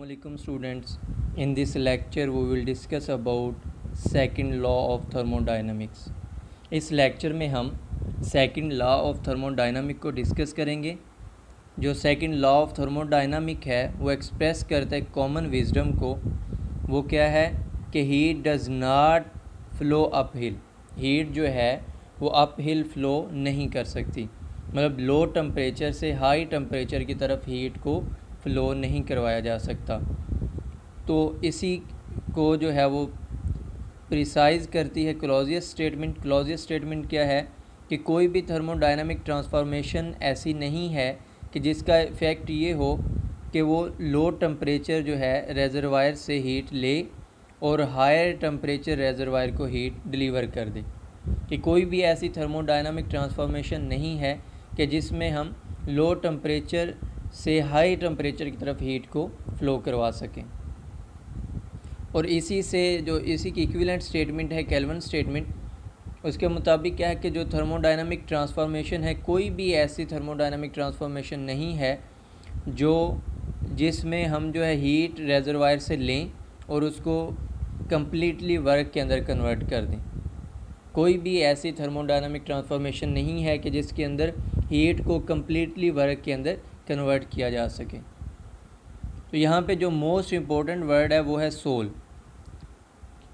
Assalamualaikum students. In this lecture we will discuss about second law of thermodynamics. इस lecture में हम second law of thermodynamic को discuss करेंगे। जो second law of thermodynamic है वो एक्सप्रेस करता है कॉमन विजडम को। वो क्या है कि heat does not flow up hill. Heat जो है वो अप हिल फ्लो नहीं कर सकती, मतलब लो टेम्परेचर से हाई टेम्परेचर की तरफ हीट को फ़्लो नहीं करवाया जा सकता। तो इसी को जो है वो प्रिसाइज़ करती है क्लॉजियस स्टेटमेंट। क्लॉजियस स्टेटमेंट क्या है कि कोई भी थर्मोडायनामिक ट्रांसफॉर्मेशन ऐसी नहीं है कि जिसका इफ़ेक्ट ये हो कि वो लो टेम्परेचर जो है रेजरवायर से हीट ले और हायर टेम्परेचर रेजरवायर को हीट डिलीवर कर दे। कि कोई भी ऐसी थर्मोडायनामिक ट्रांसफॉर्मेशन नहीं है कि जिसमें हम लो टेम्परेचर से हाई टेम्परेचर की तरफ हीट को फ़्लो करवा सकें। और इसी की इक्विवेलेंट स्टेटमेंट है केल्विन स्टेटमेंट। उसके मुताबिक क्या है कि जो थर्मोडायनामिक ट्रांसफॉर्मेशन है, कोई भी ऐसी थर्मोडायनामिक ट्रांसफॉर्मेशन नहीं है जिसमें हम जो है हीट रेजरवायर से लें और उसको कम्प्लीटली वर्क के अंदर कन्वर्ट कर दें। कोई भी ऐसी थर्मोडायनामिक ट्रांसफॉर्मेशन नहीं है कि जिसके अंदर हीट को कम्प्लीटली वर्क के अंदर कन्वर्ट किया जा सके। तो यहाँ पे जो मोस्ट इम्पोर्टेंट वर्ड है वो है सोल।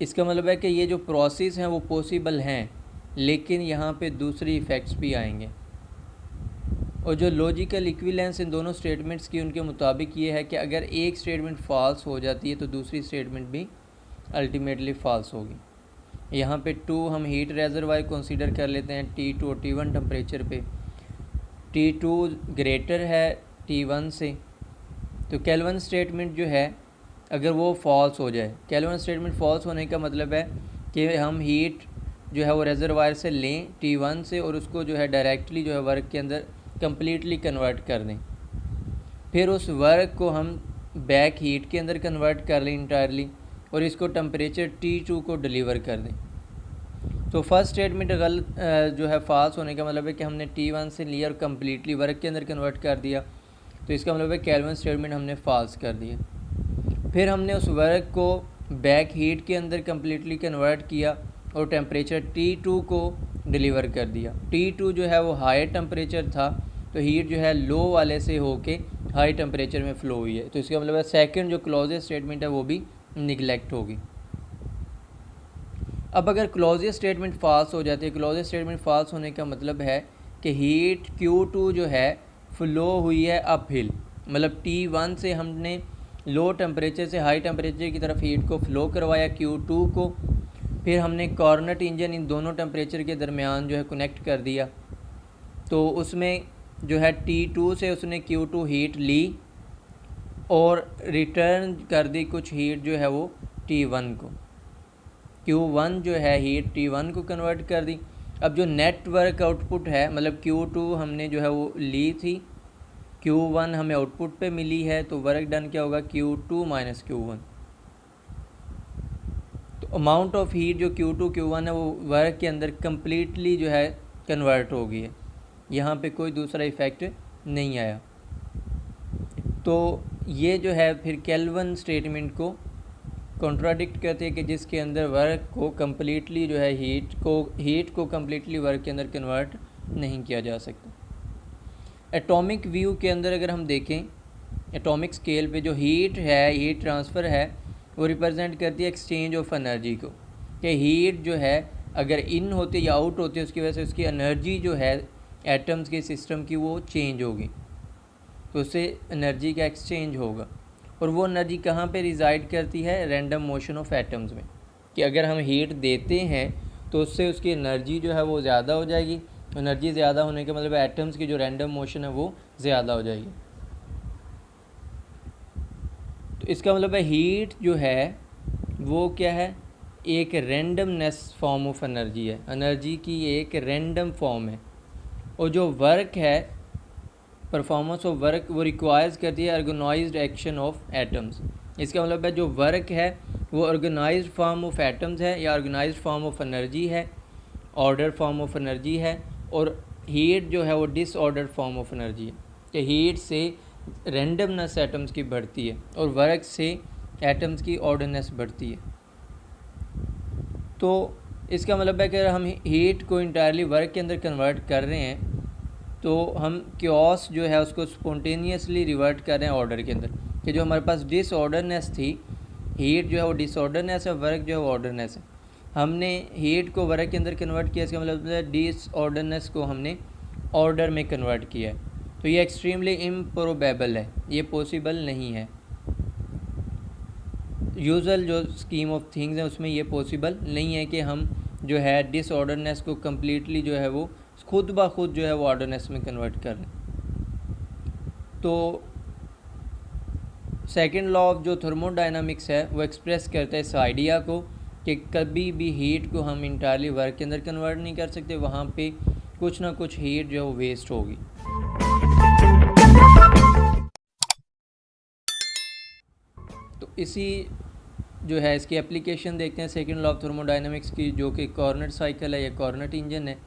इसका मतलब है कि ये जो प्रोसेस हैं वो पॉसिबल हैं, लेकिन यहाँ पे दूसरी इफ़ेक्ट्स भी आएंगे। और जो लॉजिकल इक्विवेलेंस इन दोनों स्टेटमेंट्स की उनके मुताबिक ये है कि अगर एक स्टेटमेंट फॉल्स हो जाती है तो दूसरी स्टेटमेंट भी अल्टीमेटली फॉल्स होगी। यहाँ पे 2 हम हीट रेजरवायर कंसीडर कर लेते हैं T2 और T1 टेम्परेचर पे। T2 ग्रेटर है T1 से, तो केल्विन स्टेटमेंट जो है अगर वो फॉल्स हो जाए, केल्विन स्टेटमेंट फॉल्स होने का मतलब है कि हम हीट जो है वो रेजरवायर से लें T1 से और उसको जो है डायरेक्टली जो है वर्क के अंदर कम्प्लीटली कन्वर्ट कर दें। फिर उस वर्क को हम बैक हीट के अंदर कन्वर्ट कर लें इंटायरली और इसको टेम्परेचर T2 को डिलीवर कर दें। तो फर्स्ट स्टेटमेंट गलत जो है फॉल्स होने का मतलब है कि हमने T1 से लिया और कम्प्लीटली वर्क के अंदर कन्वर्ट कर दिया, तो इसका मतलब है केल्विन स्टेटमेंट हमने फॉल्स कर दिया। फिर हमने उस वर्क को बैक हीट के अंदर कम्प्लीटली कन्वर्ट किया और टेम्परेचर T2 को डिलीवर कर दिया। T2 जो है वो हायर टेम्परेचर था, तो हीट जो है लो वाले से होके हाई टेम्परेचर में फ़्लो हुई है। तो इसका मतलब है सेकंड जो क्लॉजियस स्टेटमेंट है वो भी निगलेक्ट होगी। अब अगर क्लॉजियस स्टेटमेंट फॉल्स हो जाती है, क्लॉजियस स्टेटमेंट फॉल्स होने का मतलब है कि हीट Q2 जो है फ़्लो हुई है अप हिल, मतलब T1 से हमने लो टेम्परेचर से हाई टेम्परेचर की तरफ हीट को फ़्लो करवाया Q2 को। फिर हमने कॉर्नेट इंजन इन दोनों टेम्परेचर के दरमियान जो है कनेक्ट कर दिया, तो उसमें जो है T2 से उसने Q2 हीट ली और रिटर्न कर दी कुछ हीट जो है वो T1 को। Q1 जो है हीट T1 को कन्वर्ट कर दी। अब जो नेटवर्क आउटपुट है, मतलब Q2 हमने जो है वो ली थी, Q1 हमें आउटपुट पे मिली है, तो वर्क डन क्या होगा Q2 माइनस Q1। तो अमाउंट ऑफ हीट जो Q2 Q1 है वो वर्क के अंदर कम्प्लीटली जो है कन्वर्ट हो गई है। यहाँ पे कोई दूसरा इफ़ेक्ट नहीं आया। तो ये जो है फिर केल्विन स्टेटमेंट को कॉन्ट्राडिक्ट करती है कि जिसके अंदर वर्क को कम्प्लीटली जो है हीट को कम्प्लीटली वर्क के अंदर कन्वर्ट नहीं किया जा सकता। एटॉमिक व्यू के अंदर अगर हम देखें, एटॉमिक स्केल पे जो हीट है, हीट ट्रांसफ़र है, वो रिप्रेजेंट करती है एक्सचेंज ऑफ एनर्जी को। कि हीट जो है अगर इन होती या आउट होती है उसकी वजह से उसकी एनर्जी जो है एटम्स के सिस्टम की वो चेंज होगी, तो उससे एनर्जी का एक्सचेंज होगा। और वो एनर्जी कहाँ पे रिज़ाइड करती है? रैंडम मोशन ऑफ एटम्स में। कि अगर हम हीट देते हैं तो उससे उसकी एनर्जी जो है वो ज़्यादा हो जाएगी। एनर्जी ज़्यादा होने का मतलब एटम्स की जो रैंडम मोशन है वो ज़्यादा हो जाएगी। तो इसका मतलब है हीट जो है वो क्या है? एक रैंडमनेस फॉर्म ऑफ एनर्जी है, एनर्जी की एक रैंडम फॉर्म है। और जो वर्क है, परफॉर्मेंस ऑफ वर्क, वो रिक्वायर्स करती है ऑर्गेनाइज्ड एक्शन ऑफ एटम्स। इसका मतलब है जो वर्क है वो ऑर्गेनाइज्ड फॉर्म ऑफ एटम्स है या ऑर्गेनाइज्ड फॉर्म ऑफ एनर्जी है, ऑर्डर फॉर्म ऑफ एनर्जी है। और हीट जो है वो डिसऑर्डर फॉर्म ऑफ एनर्जी है कि हीट से रैंडमनेस एटम्स की बढ़ती है और वर्क से एटम्स की ऑर्डरनेस बढ़ती है। तो इसका मतलब है कि अगर हम हीट को इंटायरली वर्क के अंदर कन्वर्ट कर रहे हैं तो हम क्योस जो है उसको स्पॉन्टेनियसली रिवर्ट कर रहे हैं ऑर्डर के अंदर, कि जो हमारे पास डिसऑर्डरनेस थी, हीट जो है वो डिसऑर्डरनेस है, वर्क जो है वो ऑर्डरनेस है, हमने हीट को वर्क के अंदर कन्वर्ट किया। इसका मतलब है डिसऑर्डरनेस को हमने ऑर्डर में कन्वर्ट किया है। तो ये एक्सट्रीमली इम्प्रोबेबल है, ये पॉसिबल नहीं है। यूजुअल जो स्कीम ऑफ थिंग्स है उसमें ये पॉसिबल नहीं है कि हम जो है डिसऑर्डरनेस को कम्प्लीटली जो है वो खुद ब खुद जो है वो ऑर्डरनेस में कन्वर्ट कर लें। तो सेकेंड लॉ ऑफ जो थर्मोडायनामिक्स है वो एक्सप्रेस करता है इस आइडिया को कि कभी भी हीट को हम इंटायरली वर्क के अंदर कन्वर्ट नहीं कर सकते, वहाँ पे कुछ ना कुछ हीट जो है वो वेस्ट होगी। तो इसी जो है इसकी एप्लीकेशन देखते हैं सेकेंड लॉ ऑफ थर्मोडायनामिक्स की, जो कि कॉर्नेट साइकिल है या कॉर्नेट इंजन है।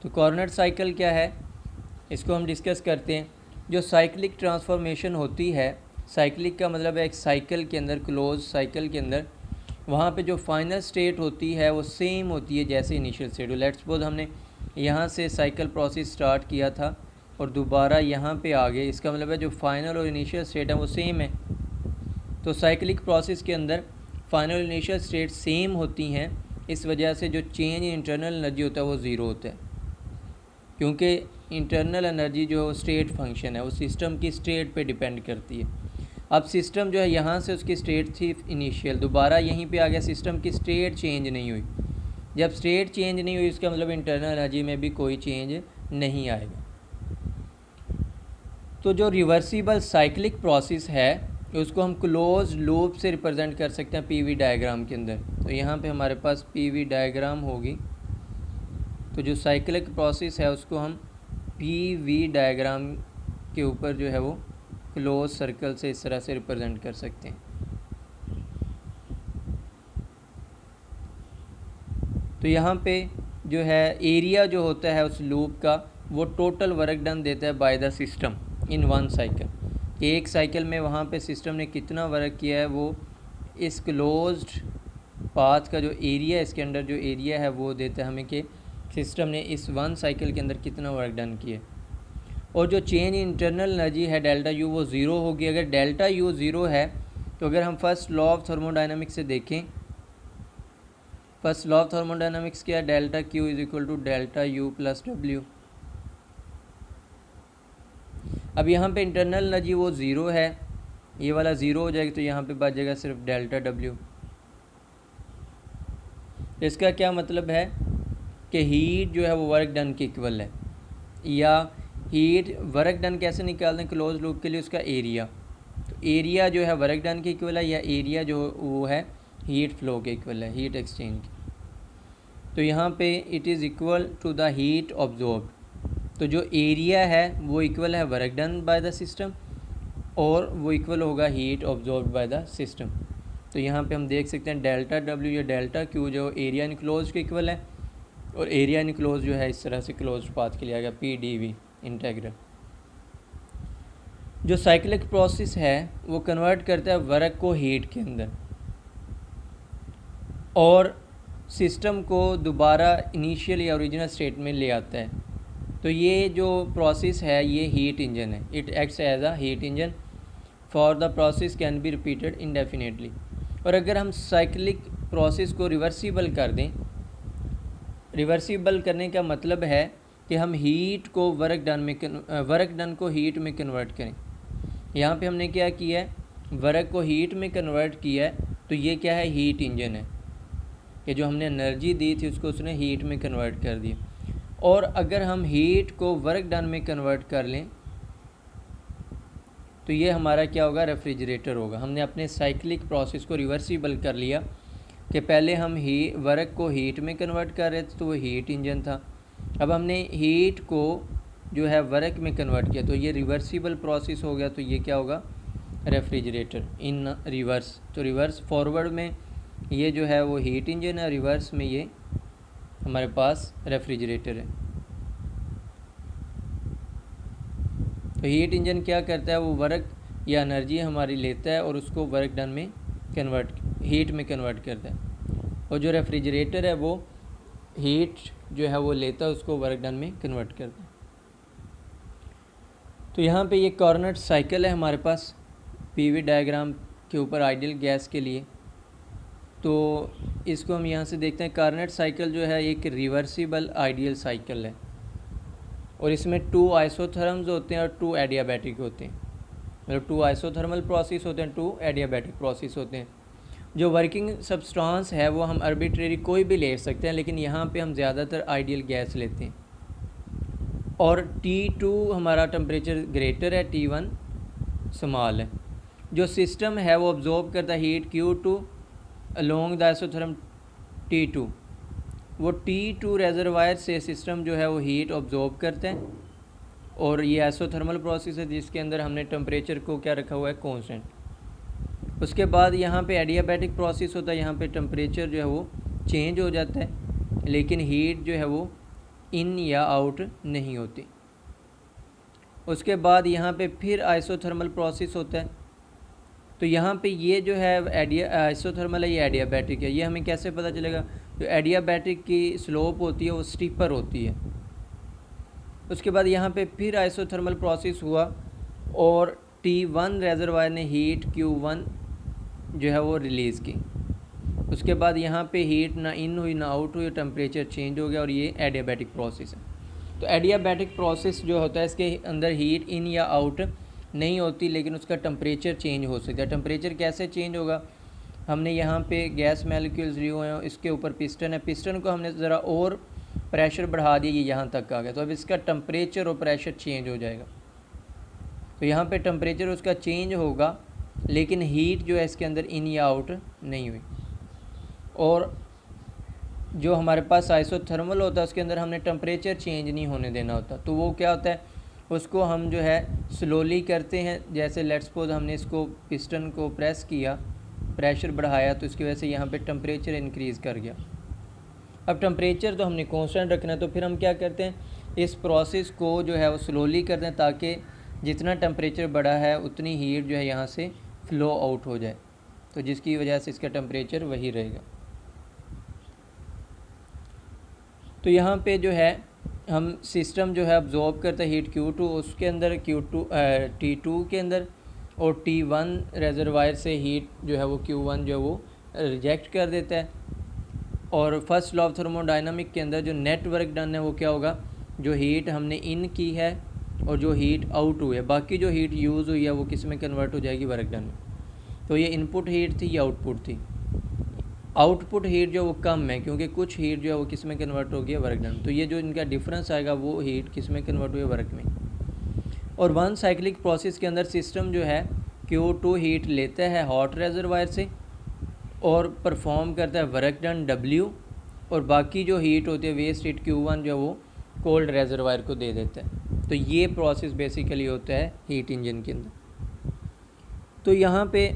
तो कॉर्नेट साइकिल क्या है, इसको हम डिस्कस करते हैं। जो साइक्लिक ट्रांसफॉर्मेशन होती है, साइक्लिक का मतलब है एक साइकिल के अंदर, क्लोज साइकिल के अंदर, वहाँ पे जो फाइनल स्टेट होती है वो सेम होती है जैसे इनिशियल स्टेट। लेट्स सपोज हमने यहाँ से साइकिल प्रोसेस स्टार्ट किया था और दोबारा यहाँ पे आ गए, इसका मतलब है जो फाइनल और इनिशियल स्टेट है वो सेम है। तो साइक्लिक प्रोसेस के अंदर फाइनल और इनिशियल स्टेट सेम होती हैं, इस वजह से जो चेंज इन इंटरनल एनर्जी होता है वो ज़ीरो होता है, क्योंकि इंटरनल एनर्जी जो है वो स्टेट फंक्शन है, वो सिस्टम की स्टेट पे डिपेंड करती है। अब सिस्टम जो है यहाँ से उसकी स्टेट थी इनिशियल, दोबारा यहीं पे आ गया, सिस्टम की स्टेट चेंज नहीं हुई। जब स्टेट चेंज नहीं हुई इसका मतलब इंटरनल एनर्जी में भी कोई चेंज नहीं आएगा। तो जो रिवर्सिबल साइक्लिक प्रोसेस है उसको हम क्लोज लूप से रिप्रेजेंट कर सकते हैं पीवी डायग्राम के अंदर। तो यहाँ पे हमारे पास पीवी डायग्राम होगी, तो जो साइक्लिक प्रोसेस है उसको हम पीवी डायग्राम के ऊपर जो है वो क्लोज सर्कल से इस तरह से रिप्रेजेंट कर सकते हैं। तो यहाँ पे जो है एरिया जो होता है उस लूप का वो टोटल वर्क डन देता है bye the system in one cycle, कि एक साइकिल में वहाँ पे सिस्टम ने कितना वर्क किया है वो इस क्लोज्ड पाथ का जो एरिया, इसके अंदर जो एरिया है वो देता है हमें कि सिस्टम ने इस वन साइकिल के अंदर कितना वर्क डन किया। और जो चेंज इन इंटरनल एनर्जी है डेल्टा यू वो ज़ीरो होगी। अगर डेल्टा यू ज़ीरो है तो अगर हम फर्स्ट लॉ ऑफ थर्मोडायनामिक्स से देखें, फर्स्ट लॉ ऑफ थर्मोडायनामिक्स क्या है, delta Q is equal to delta U plus W. अब यहाँ पे इंटरनल एनर्जी वो ज़ीरो है, ये वाला ज़ीरो हो जाएगा तो यहाँ पे बच जाएगा सिर्फ डेल्टा डब्ल्यू। इसका क्या मतलब है कि हीट जो है वो वर्क डन के इक्वल है, या हीट वर्क डन कैसे निकालते हैं क्लोज लूप के लिए, उसका एरिया। तो एरिया जो है वर्क डन के इक्वल है, या एरिया जो वो है हीट फ्लो के इक्वल है, हीट एक्सचेंज। तो यहाँ पे it is equal to the heat absorbed. तो जो एरिया है वो इक्वल है work done by the system और वो इक्वल होगा heat absorbed by the system. तो यहाँ पे हम देख सकते हैं डेल्टा डब्ल्यू या डेल्टा क्यू जो एरिया इनक्लोज के इक्वल है, और एरिया इनक्लोज जो है इस तरह से क्लोज पाथ के लिए आ गया पी डी वी इंटेग्रल। जो साइक्लिक प्रोसेस है वो कन्वर्ट करता है वर्क को हीट के अंदर और सिस्टम को दोबारा इनिशियल या ओरिजिनल स्टेट में ले आता है। तो ये जो प्रोसेस है ये हीट इंजन है, it acts as a heat engine for the process can be repeated indefinitely. और अगर हम साइक्लिक प्रोसेस को रिवर्सिबल कर दें, रिवर्सिबल करने का मतलब है कि हम हीट को वर्क डन को हीट में कन्वर्ट करें। यहाँ पे हमने क्या किया है, वर्क को हीट में कन्वर्ट किया है, तो ये क्या है, हीट इंजन है कि जो हमने एनर्जी दी थी उसको उसने हीट में कन्वर्ट कर दिया। और अगर हम हीट को वर्क डन में कन्वर्ट कर लें तो ये हमारा क्या होगा, रेफ्रिजरेटर होगा। हमने अपने साइक्लिक प्रोसेस को रिवर्सिबल कर लिया कि पहले हम वर्क को हीट में कन्वर्ट कर रहे थे तो वो हीट इंजन था, अब हमने हीट को जो है वर्क में कन्वर्ट किया तो ये रिवर्सिबल प्रोसेस हो गया, तो ये क्या होगा, रेफ्रिजरेटर इन रिवर्स। तो रिवर्स फॉरवर्ड में ये जो है वो हीट इंजन है, रिवर्स में ये हमारे पास रेफ्रिजरेटर है। तो हीट इंजन क्या करता है, वो वर्क या एनर्जी हमारी लेता है और उसको वर्क डन में हीट में कन्वर्ट करता है। और जो रेफ्रिजरेटर है वो हीट जो है वो लेता है, उसको वर्क डन में कन्वर्ट करता है। तो यहाँ पे ये कार्नट साइकिल है हमारे पास पीवी डायग्राम के ऊपर आइडियल गैस के लिए। तो इसको हम यहाँ से देखते हैं। कार्नट साइकिल जो है एक रिवर्सिबल आइडियल साइकिल है और इसमें 2 आइसोथर्म्स होते हैं और 2 एडियाबैटिक होते हैं। मतलब 2 आइसोथर्मल प्रोसेस होते हैं, 2 एडियाबैटिक प्रोसेस होते हैं। जो वर्किंग सब्सटेंस है वो हम आर्बिट्रेरी कोई भी ले सकते हैं, लेकिन यहाँ पे हम ज़्यादातर आइडियल गैस लेते हैं। और T2 हमारा टेम्परेचर ग्रेटर है, T1 स्मॉल है। जो सिस्टम है वो ऑब्जॉर्व करता है heat Q2 along the isotherm T2। वो T2 रेजरवायर से सिस्टम जो है वो हीट ऑब्जॉर्व करते हैं और ये आइसोथर्मल प्रोसेस है जिसके अंदर हमने टेम्परेचर को क्या रखा हुआ है, कांस्टेंट। उसके बाद यहाँ पे एडियाबैटिक प्रोसेस होता है, यहाँ पे टेम्परेचर जो है वो चेंज हो जाता है लेकिन हीट जो है वो इन या आउट नहीं होती। उसके बाद यहाँ पे फिर आइसोथर्मल प्रोसेस होता है। तो यहाँ पे ये जो है आइसोथर्मल है, ये एडियाबैटिक है। ये हमें कैसे पता चलेगा? जो एडियाबैटिक की स्लोप होती है वो स्टीपर होती है। उसके बाद यहाँ पे फिर आइसोथर्मल प्रोसेस हुआ और T1 रेजरवायर ने हीट Q1 जो है वो रिलीज़ की। उसके बाद यहाँ पे हीट ना इन हुई ना आउट हुई, टेम्परेचर चेंज हो गया और ये एडियाबैटिक प्रोसेस है। तो एडियाबैटिक प्रोसेस जो होता है इसके अंदर हीट इन या आउट नहीं होती, लेकिन उसका टेम्परेचर चेंज हो सकता है। टेम्परेचर कैसे चेंज होगा? हमने यहाँ पे गैस मॉलिक्यूल्स लिए हुए हैं, इसके ऊपर पिस्टन है, पिस्टन को हमने ज़रा और प्रेशर बढ़ा दिया, ये यहाँ तक आ गया, तो अब इसका टेम्परेचर और प्रेशर चेंज हो जाएगा। तो यहाँ पे टेम्परेचर उसका चेंज होगा लेकिन हीट जो है इसके अंदर इन या आउट नहीं हुई। और जो हमारे पास आइसोथर्मल होता है उसके अंदर हमने टेम्परेचर चेंज नहीं होने देना होता। तो वो क्या होता है, उसको हम जो है स्लोली करते हैं। जैसे लेट्स सपोज हमने इसको पिस्टन को प्रेस किया, प्रेशर बढ़ाया, तो इसकी वजह से यहाँ पे टेम्परेचर इंक्रीज़ कर गया। अब टेम्परेचर तो हमने कांस्टेंट रखना है, तो फिर हम क्या करते हैं, इस प्रोसेस को जो है वो स्लोली करते हैं ताकि जितना टेम्परेचर बढ़ा है उतनी हीट जो है यहाँ से फ़्लो आउट हो जाए, तो जिसकी वजह से इसका टेम्परेचर वही रहेगा। तो यहाँ पे जो है हम सिस्टम जो है अब्जॉर्ब करते हैं हीट Q2, उसके अंदर T2 के अंदर, और T1 रेजरवायर से हीट जो है वो Q1 जो है वो रिजेक्ट कर देता है। और फर्स्ट लॉ ऑफ थर्मोडायनामिक के अंदर जो नेट वर्क डन है वो क्या होगा, जो हीट हमने इन की है और जो हीट आउट हुई है, बाकी जो हीट यूज़ हुई है वो किस में कन्वर्ट हो जाएगी, वर्क डन में। तो ये इनपुट हीट थी, ये आउटपुट थी। आउटपुट हीट जो वो कम है क्योंकि कुछ हीट जो है वो किस में कन्वर्ट हो गया, वर्क डन। तो ये जो इनका डिफरेंस आएगा वो हीट किस में कन्वर्ट हुई, वर्क में। और वन साइक्लिक प्रोसेस के अंदर सिस्टम जो है Q2 हीट लेता है हॉट रेजरवायर से और परफॉर्म करता है वर्क डन W, और बाकी जो हीट होती है वेस्ट हीट Q1 जो वो कोल्ड रेजरवायर को दे देता है। तो ये प्रोसेस बेसिकली होता है हीट इंजन के अंदर। तो यहाँ पे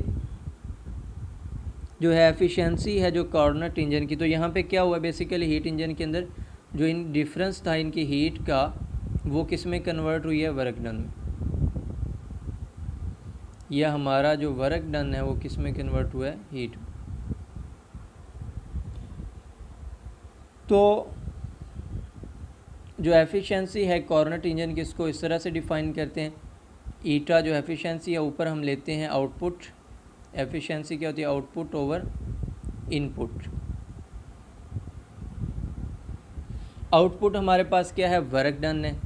जो है एफिशिएंसी है जो कार्नट इंजन की, तो यहाँ पे क्या हुआ बेसिकली हीट इंजन के अंदर जो इन डिफरेंस था इनकी हीट का, वो किस में कन्वर्ट हुई है, वर्क डन में। यह हमारा जो वर्क डन है वो किस में कन्वर्ट हुआ है, हीट। तो जो एफिशिएंसी है कार्नट इंजन की, इसको इस तरह से डिफ़ाइन करते हैं। ईटा जो एफिशिएंसी है ऊपर हम लेते हैं आउटपुट। एफिशिएंसी क्या होती है, आउटपुट ओवर इनपुट। आउटपुट हमारे पास क्या है, वर्क डन है।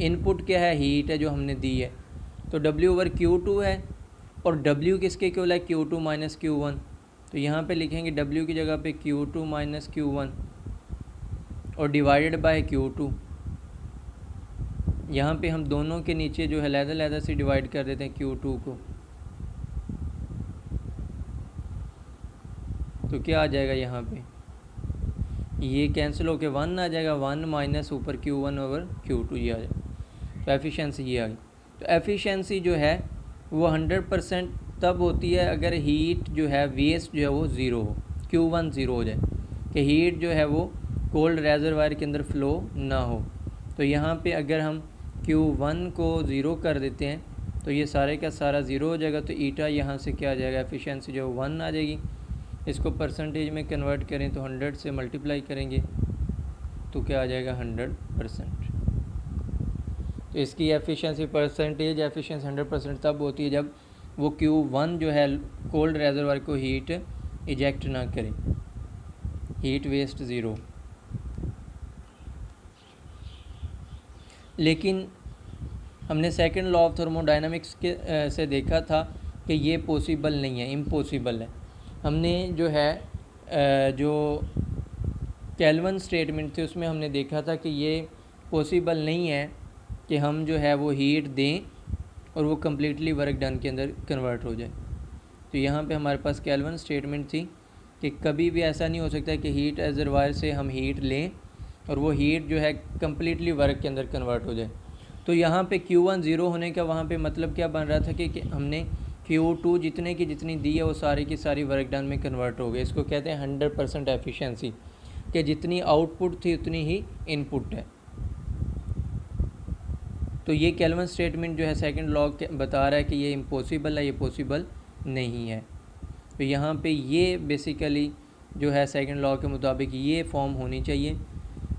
इनपुट क्या है, हीट है जो हमने दी है। तो W ओवर Q2 है और W किसके इक्वल है, Q2 माइनस Q1। तो यहाँ पे लिखेंगे W की जगह पे Q2 माइनस Q1 और डिवाइडेड बाय Q2। यहाँ पे हम दोनों के नीचे जो है लहदा से डिवाइड कर देते हैं Q2 को। तो क्या आ जाएगा, यहाँ पे ये कैंसिल होके 1 आ जाएगा, 1 माइनस ऊपर Q1 ओवर Q2 ये आ जाएगा। तो एफिशिएंसी ये आ गई। तो एफिशिएंसी जो है वो 100% तब होती है अगर हीट जो है वेस्ट जो है वो ज़ीरो हो, Q1 ज़ीरो हो जाए, कि हीट जो है वो कोल्ड रेजरवायर के अंदर फ़्लो ना हो। तो यहाँ पे अगर हम Q1 को 0 कर देते हैं तो ये सारे का सारा 0 हो जाएगा, तो ईटा यहाँ से क्या आ जाएगा, एफिशिएंसी जो 1 आ जाएगी। इसको परसेंटेज में कन्वर्ट करें तो 100 से मल्टीप्लाई करेंगे तो क्या आ जाएगा 100%। तो इसकी एफिशिएंसी परसेंटेज एफिशिएंसी 100% तब होती है जब वो Q1 जो है कोल्ड रेजरवायर को हीट इजेक्ट ना करे, हीट वेस्ट 0। लेकिन हमने सेकंड लॉ ऑफ थर्मोडायनामिक्स के से देखा था कि ये पॉसिबल नहीं है, इम्पॉसिबल है। हमने जो है जो केल्विन स्टेटमेंट थे उसमें हमने देखा था कि ये पॉसिबल नहीं है कि हम जो है वो हीट दें और वो कम्प्लीटली वर्क डन के अंदर कन्वर्ट हो जाए। तो यहाँ पे हमारे पास केल्विन स्टेटमेंट थी कि कभी भी ऐसा नहीं हो सकता कि हीट रिजर्वायर से हम हीट लें और वो हीट जो है कम्प्लीटली वर्क के अंदर कन्वर्ट हो जाए। तो यहाँ पे Q1 0 होने का वहाँ पे मतलब क्या बन रहा था कि हमने Q2 जितने की जितनी दी है वो सारी की सारी वर्क डन में कन्वर्ट हो गए। इसको कहते हैं 100% एफिशिएंसी, कि जितनी आउटपुट थी उतनी ही इनपुट है। तो ये केल्विन स्टेटमेंट जो है सेकंड लॉ बता रहा है कि ये इम्पॉसिबल है, ये पॉसिबल नहीं है। तो यहाँ पे ये बेसिकली जो है सेकंड लॉ के मुताबिक ये फॉर्म होनी चाहिए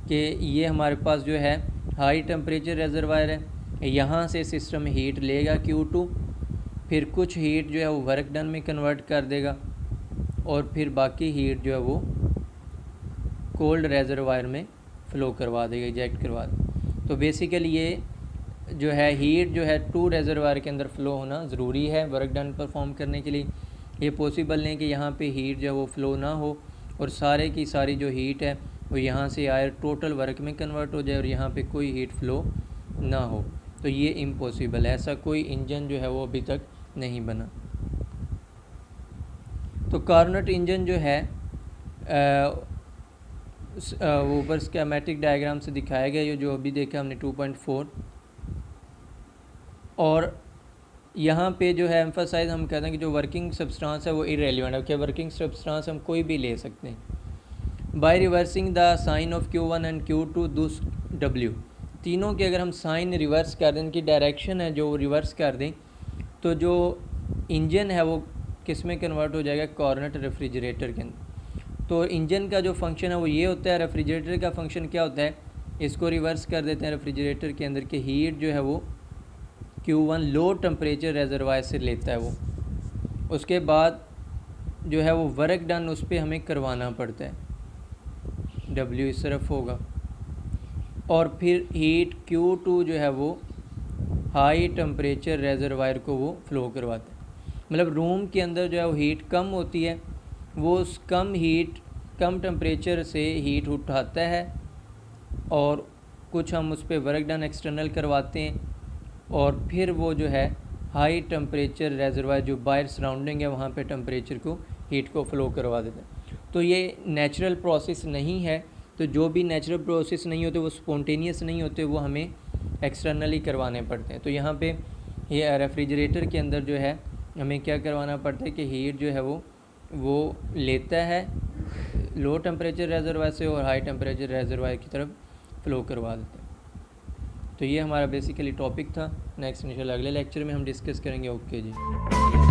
कि ये हमारे पास जो है हाई टेम्परेचर रिजर्वायर है, यहाँ से सिस्टम हीट लेगा Q2, फिर कुछ हीट जो है वो वर्क डन में कन्वर्ट कर देगा और फिर बाकी हीट जो है वो कोल्ड रिजर्वायर में फ़्लो करवा देगा, इजेक्ट करवा देगा। तो बेसिकली ये जो है हीट जो है 2 रिजर्वायर के अंदर फ़्लो होना ज़रूरी है वर्क डन परफॉर्म करने के लिए। ये पॉसिबल नहीं कि यहाँ पे हीट जो है वो फ़्लो ना हो और सारे की सारी जो हीट है वो यहाँ से आए टोटल वर्क में कन्वर्ट हो जाए और यहाँ पे कोई हीट फ़्लो ना हो। तो ये इम्पॉसिबल है, ऐसा कोई इंजन जो है वो अभी तक नहीं बना। तो कार्नोट इंजन जो है वो ऊपर स्कीमेटिक डायग्राम से दिखाया गया, ये जो अभी देखा हमने 2.4। और यहाँ पे जो है एम्फसाइज हम कहते हैं कि जो वर्किंग सब्सटेंस है वो इरेलीवेंट है, क्या वर्किंग सब्सटेंस हम कोई भी ले सकते हैं। By reversing the sign of Q1 and Q2 thus W, तीनों के अगर हम साइन रिवर्स कर दें, इनकी डायरेक्शन है जो रिवर्स कर दें, तो जो इंजन है वो किस में कन्वर्ट हो जाएगा, कार्नोट रेफ्रिजरेटर के अंदर। तो इंजन का जो फंक्शन है वो ये होता है, रेफ्रिजरेटर का फंक्शन क्या होता है, इसको रिवर्स कर देते हैं रेफ्रिजरेटर के अंदर की हीट जो है वो Q1 लो टेम्परेचर रिजर्वायर से लेता है वो, उसके बाद जो है वो वर्क डन उस पर हमें करवाना पड़ता है, W इस तरफ होगा, और फिर हीट Q2 जो है वो हाई टेम्परेचर रिजर्वायर को वो फ़्लो करवाता है। मतलब रूम के अंदर जो है वो हीट कम होती है, वो उस कम टेम्परेचर से हीट उठाता है और कुछ हम उस पर वर्क डन एक्सटर्नल करवाते हैं और फिर वो जो है हाई टेम्परेचर रिजर्वायर जो बाहर सराउंडिंग है वहाँ पे टेम्परेचर को हीट को फ़्लो करवा देते हैं। तो ये नेचुरल प्रोसेस नहीं है, तो जो भी नेचुरल प्रोसेस नहीं होते वो स्पॉन्टेनियस नहीं होते, वो हमें एक्सटर्नली करवाने पड़ते हैं। तो यहाँ पे ये रेफ्रिजरेटर के अंदर जो है हमें क्या करवाना पड़ता है कि हीट जो है वो लेता है लो टेम्परेचर रिजर्वायर से और हाई टेम्परेचर रिजर्वायर की तरफ फ़्लो करवा देते हैं। तो ये हमारा बेसिकली टॉपिक था। नेक्स्ट इंशाल्लाह अगले लेक्चर में हम डिस्कस करेंगे। ओके जी।